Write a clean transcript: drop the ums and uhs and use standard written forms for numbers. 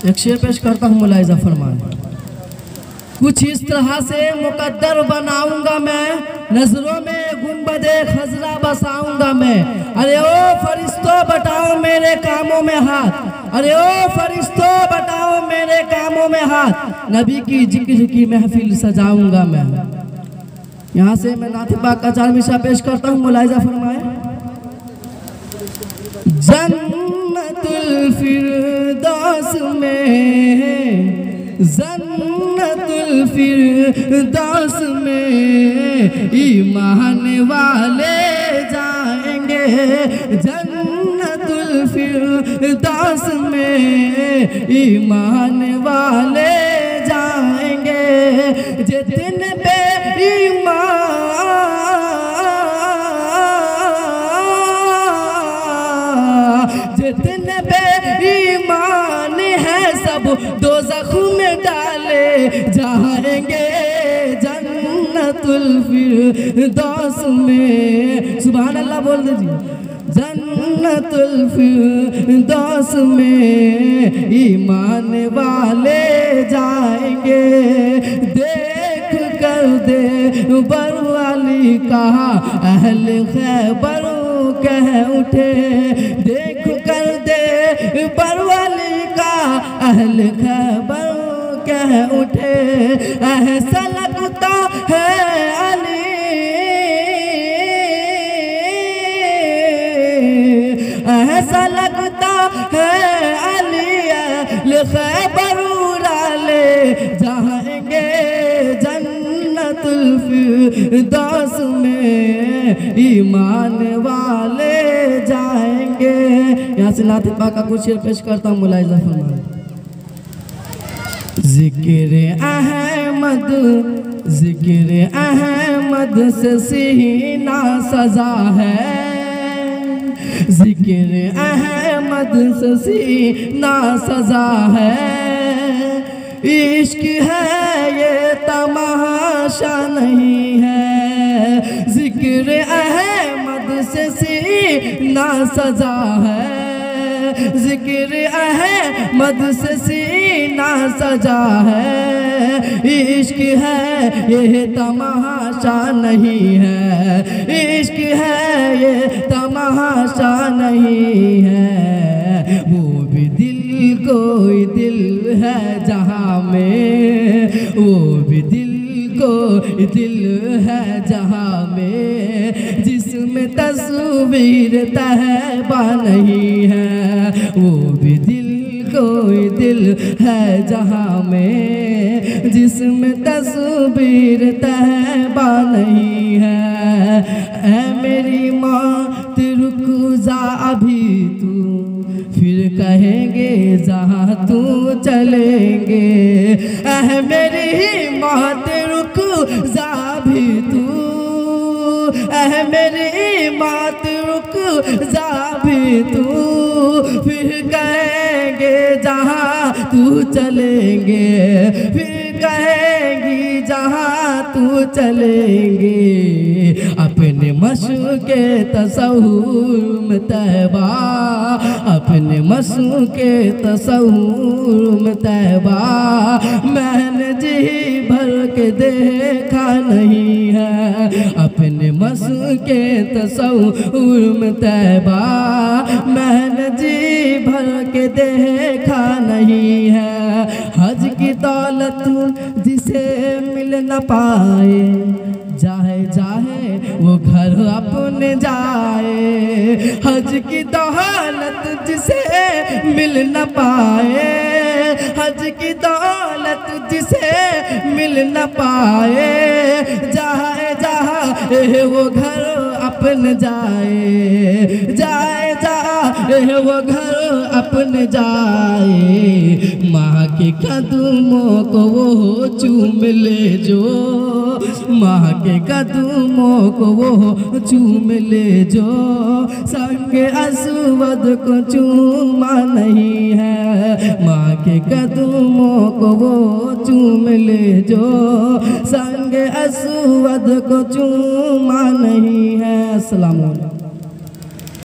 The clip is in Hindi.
एक शेर पेश करता हूँ मुलाहिजा फरमाएं। कुछ इस तरह से मुकद्दर बनाऊंगा मैं, नजरों में गुंबदे खजरा बसाऊंगा मैं। अरे ओ फरिश्तों बटाओ मेरे कामों में हाथ, अरे ओ फरिश्तों बटाओ मेरे कामों में हाथ, नबी की जिक्र की महफिल सजाऊंगा मैं। यहाँ से मैं नात पाक का 4 मिसरा पेश करता हूँ, मुलाहिजा फरमाएं। जन्नतुल फिरदौस में, जन्नतुल फिरदौस में ईमान वाले जाएंगे, जन्नतुल फिरदौस में ईमान वाले जाएंगे। जितने बेईमान, जितने बेईमान हैं सब दोज़ख में डाले जाएंगे, जन्नतुल फिरदौस में। सुभान अल्लाह बोल दीजिए। जन्नतुल फिरदौस में ईमान वाले जाएंगे। देख कर दे बरवाली कहा अहले खैबर कह उठे, देख कर दे बरवाली का अहले खैबर कह उठे। ऐसा लगता है अली, ऐसा लगता है अली अहले खैबर उड़ाले जाएंगे, जन्नतुल फिरदौस में ईमान वाले जाएंगे। यहाँ से नात पाक का कुछ शेर पेश करता हूँ, मुलाहिजा फरमाएं। जिक्र अहमद, जिक्र अहमद से सीना सजा है, जिक्र अहमद से सीना सजा है। इश्क है ये तमाशा नहीं है, जिक्र अहमद से सीना सजा है, जिक्र अहमद से सीना सजा है। इश्क है ये तमाशा नहीं है, इश्क है ये तमाशा नहीं है। वो भी दिल कोई दिल है जहाँ में, वो भी दिल कोई दिल है जहाँ में, जिसमें तस्वीर तहबा नहीं है। वो भी दिल कोई दिल है जहाँ में, जिसमें तस्वीर तहबा नहीं है। ऐ मेरी माँ रुक जा अभी तू, फिर कहेंगे जहाँ तू चलेंगे। ऐ मेरी माँ रुक जा भी तू, ऐ मेरी माँ रुक जा भी तू, फिर कहेंगे जहाँ तू चलेंगे, फिर कहेंगी जहाँ तू चलेंगे। अपने मशूक़े तसव्वुर में तैबा, अपने मशूक़े तसव्वुर में तैबा, मैंने जी भर के देखा नहीं है। अपने मशूक़े तसव्वुर में तैबा, मैंने जी भर के देखा नहीं है। हज की दौलत जिसे मिल न पाए, जाए जाए वो घर अपने जाए। हज की दौलत जिसे मिल न पाए, हज की दौलत जिसे मिल न पाए, जाए जाए वो घर अपने जाए, जाए जाए वो घर अपने जाए। माँ के कदमों को वो चूम ले जो, माँ के कदमों को वो चूम ले जो, संग अस्वद को चूमा नहीं है। माँ के कदमों को वो चूम ले जो, संग अस्वद को चूमा नहीं है। अस्सलाम वालेकुम।